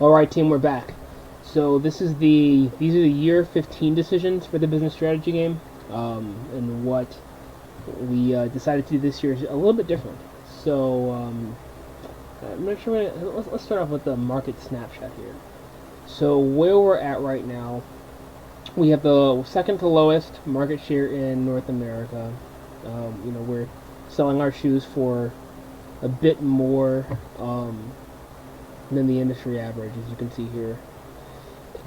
Alright team, we're back. So these are the year 15 decisions for the business strategy game. And what we decided to do this year is a little bit different. So I'm not sure. Let's start off with the market snapshot here. So where we're at right now, we have the second to lowest market share in North America. We're selling our shoes for a bit more than the industry average, as you can see here.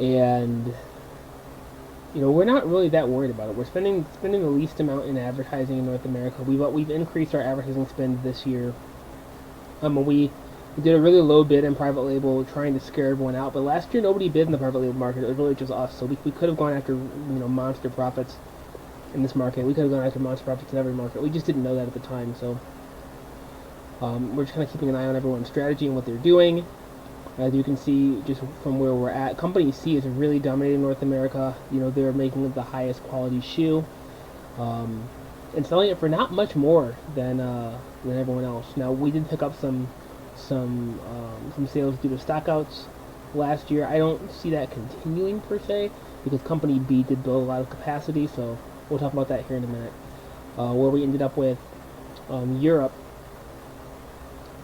And we're not really that worried about it. We're spending the least amount in advertising in North America. We've increased our advertising spend this year. We did a really low bid in private label, trying to scare everyone out. But last year, nobody bid in the private label market. It was really just us. So we could have gone after monster profits in this market. We could have gone after monster profits in every market. We just didn't know that at the time. So we're just kind of keeping an eye on everyone's strategy and what they're doing. As you can see, just from where we're at, Company C is really dominating North America. They're making the highest quality shoe, and selling it for not much more than everyone else. Now, we did pick up some sales due to stockouts last year. I don't see that continuing per se because Company B did build a lot of capacity. So we'll talk about that here in a minute. Where we ended up with Europe.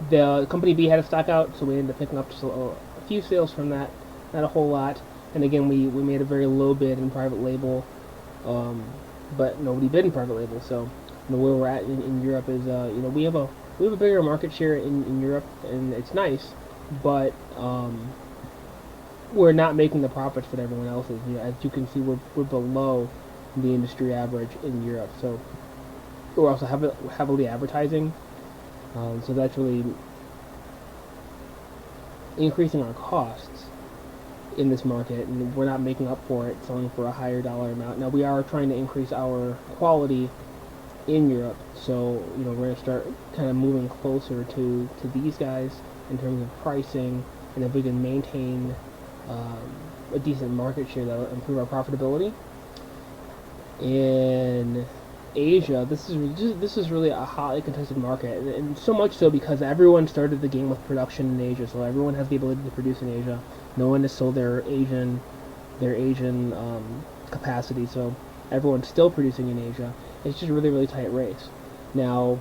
The Company B had a stock out, so we ended up picking up just a few sales from that, not a whole lot. And again, we made a very low bid in private label, but nobody bid in private label. So where we're at in Europe is we have a bigger market share in Europe, and it's nice, but we're not making the profits that everyone else is. As you can see, we're below the industry average in Europe. So we're also heavily advertising. So that's really increasing our costs in this market, and we're not making up for it selling for a higher dollar amount. Now, we are trying to increase our quality in Europe, so we're going to start kind of moving closer to these guys in terms of pricing, and if we can maintain a decent market share, that'll improve our profitability. In Asia, this is really a hotly contested market, and so much so because everyone started the game with production in Asia, so everyone has the ability to produce in Asia. No one has sold their Asian capacity, so everyone's still producing in Asia. It's just a really, really tight race. Now,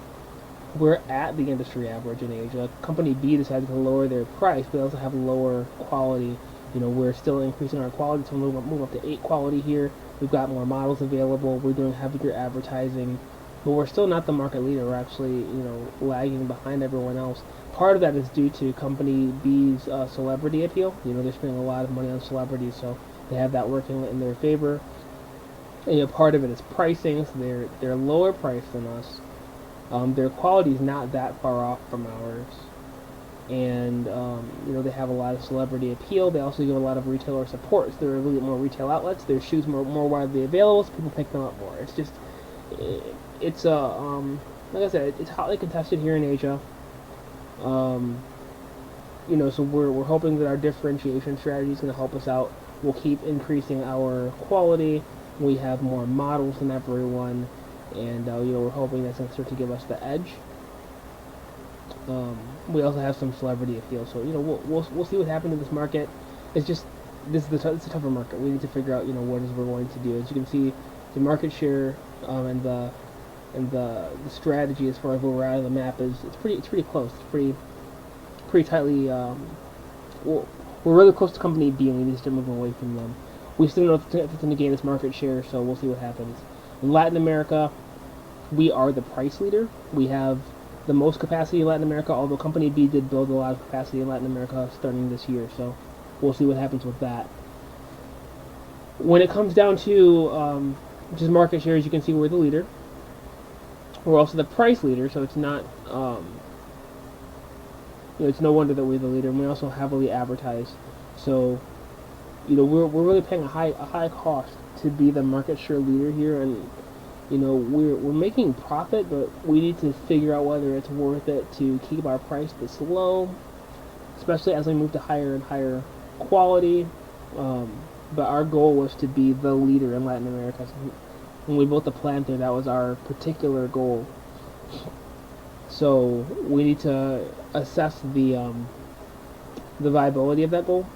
we're at the industry average in Asia. Company B decided to lower their price, but they also have lower quality. We're still increasing our quality, so we'll move up to 8 quality here. We've got more models available. We're doing heavier advertising, but we're still not the market leader. We're actually, lagging behind everyone else. Part of that is due to Company B's celebrity appeal. They're spending a lot of money on celebrities, so they have that working in their favor. And, part of it is pricing, so they're lower priced than us. Their quality is not that far off from ours, and they have a lot of celebrity appeal. They also give a lot of retailer support. So there are a little bit more retail outlets. Their shoes more widely available, so people pick them up more. It's just it's like I said, it's hotly contested here in Asia. So we're hoping that our differentiation strategy is going to help us out. We'll keep increasing our quality. We have more models than everyone, and we're hoping that's going to start to give us the edge. We also have some celebrity appeal, so we'll see what happens in this market. It's just it's a tougher market. We need to figure out what is we're going to do. As you can see, the market share and the strategy as far as where we're at on the map is it's pretty close. It's pretty tightly. We're really close to Company B, and we need to start moving away from them. We still don't know if it's going to gain this market share, so we'll see what happens. In Latin America, we are the price leader. We have the most capacity in Latin America, although Company B did build a lot of capacity in Latin America starting this year, so we'll see what happens with that. When it comes down to just market share, as you can see, we're the leader. We're also the price leader, so it's not, it's no wonder that we're the leader, and we also heavily advertise. So, we're really paying a high cost to be the market share leader here, and we're making profit, but we need to figure out whether it's worth it to keep our price this low, especially as we move to higher and higher quality. But our goal was to be the leader in Latin America. So when we built the plant there, that was our particular goal. So we need to assess the viability of that goal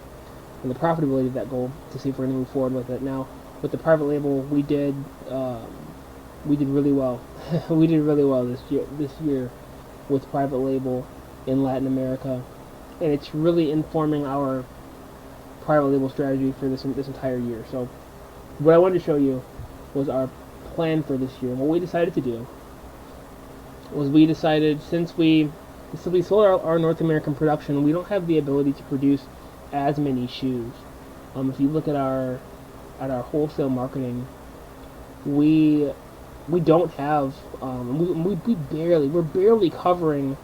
and the profitability of that goal to see if we're going to move forward with it. Now, with the private label, we did really well. We did really well this year with private label in Latin America, and it's really informing our private label strategy for this entire year. So, what I wanted to show you was our plan for this year. What we decided to do was we decided since we sold our North American production, we don't have the ability to produce as many shoes. If you look at our wholesale marketing, we don't have we're barely covering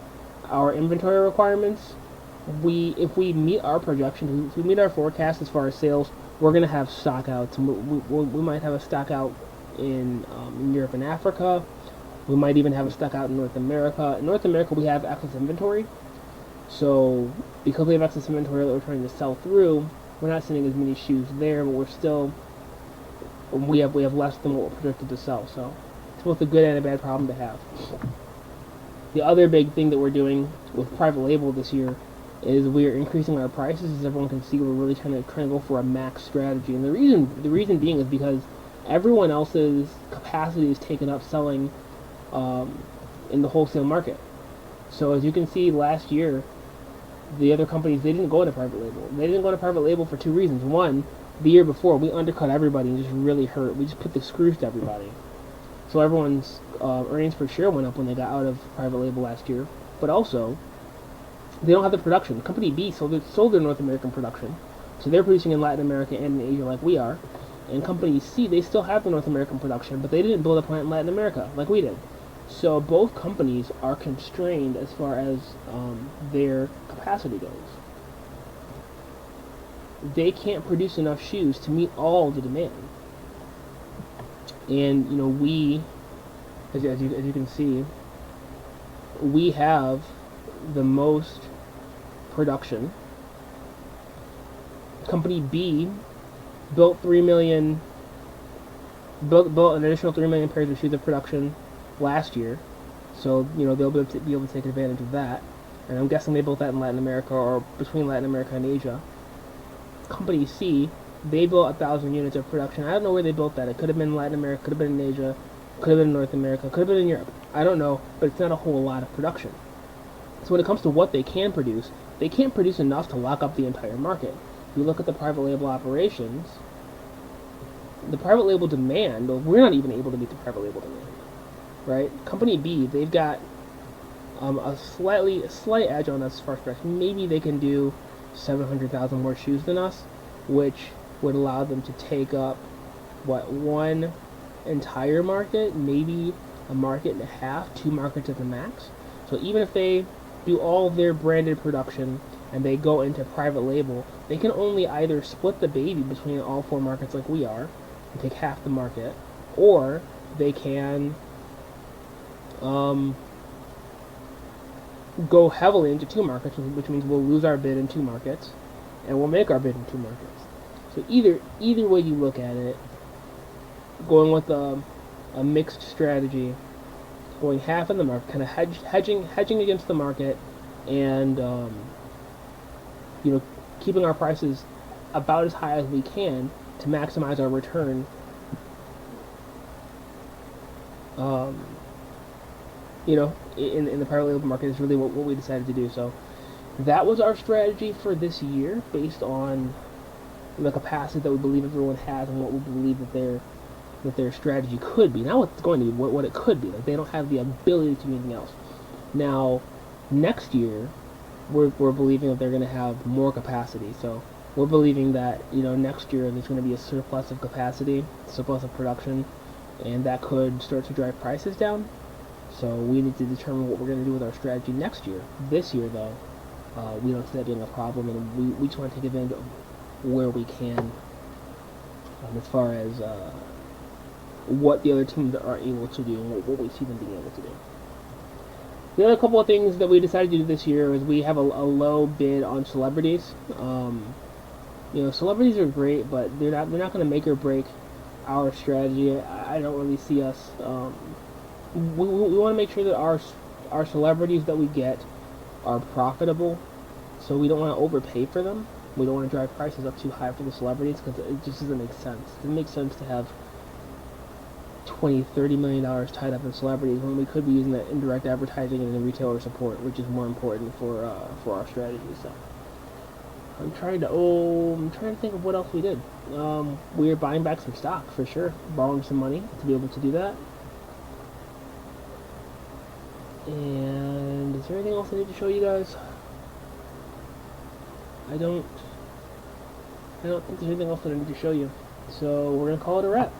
our inventory requirements. If we meet our projections, if we meet our forecast as far as sales, we're gonna have stock outs. We might have a stock out in Europe and Africa. We might even have a stock out in North America. In North America, we have excess inventory. So because we have excess inventory that we're trying to sell through, we're not sending as many shoes there, but we have less than what we're projected to sell. So it's both a good and a bad problem to have. The other big thing that we're doing with private label this year is we are increasing our prices. As everyone can see, we're really trying to go for a max strategy, and the reason being is because everyone else's capacity is taken up selling in the wholesale market. So as you can see, last year, the other companies, they didn't go into private label. They didn't go into private label for two reasons. One, the year before, we undercut everybody and just really hurt. We just put the screws to everybody. So everyone's earnings per share went up when they got out of private label last year. But also, they don't have the production. Company B sold their North American production. So they're producing in Latin America and in Asia like we are. And Company C, they still have the North American production, but they didn't build a plant in Latin America like we did. So both companies are constrained as far as their capacity goes. They can't produce enough shoes to meet all the demand. And we, as you can see, we have the most production. Company B built an additional 3 million pairs of shoes of production last year, so they'll be able to take advantage of that. And I'm guessing they built that in Latin America or between Latin America and Asia. Company C, they built 1,000 units of production. I don't know where they built that. It could have been in Latin America, could have been in Asia, could have been in North America, could have been in Europe. I don't know, but it's not a whole lot of production. So when it comes to what they can produce, they can't produce enough to lock up the entire market. If you look at the private label operations, the private label demand, we're not even able to meet the private label demand, right? Company B, they've got a slight edge on us as far as production. Maybe they can do 700,000 more shoes than us, which would allow them to take up one entire market, maybe a market and a half, 2 markets at the max. So even if they do all of their branded production and they go into private label, they can only either split the baby between all 4 markets like we are and take half the market, or they can go heavily into 2 markets, which means we'll lose our bid in 2 markets and we'll make our bid in 2 markets. So either way you look at it, going with a mixed strategy, going half in the market, kind of hedging against the market, and keeping our prices about as high as we can to maximize our return. In the private label market is really what we decided to do. So that was our strategy for this year, based on the capacity that we believe everyone has and what we believe that their strategy could be. Not what it's going to be, what it could be. Like, they don't have the ability to do anything else. Now, next year, we're believing that they're going to have more capacity. So we're believing that next year there's going to be a surplus of capacity, surplus of production, and that could start to drive prices down. So we need to determine what we're going to do with our strategy next year. This year, though, we don't see that being a problem, and we just want to take advantage of where we can, as far as what the other teams are able to do and what we see them being able to do. The other couple of things that we decided to do this year is we have a low bid on celebrities. Celebrities are great, but they're not going to make or break our strategy. I don't really see us. We want to make sure that our celebrities that we get are profitable. So we don't want to overpay for them. We don't want to drive prices up too high for the celebrities because it just doesn't make sense. It doesn't make sense to have 20, $30 million tied up in celebrities when we could be using that indirect advertising and the retailer support, which is more important for our strategy. So I'm trying to think of what else we did. We were buying back some stock for sure, borrowing some money to be able to do that. And is there anything else I need to show you guys? I don't think there's anything else that I need to show you. So we're gonna call it a wrap.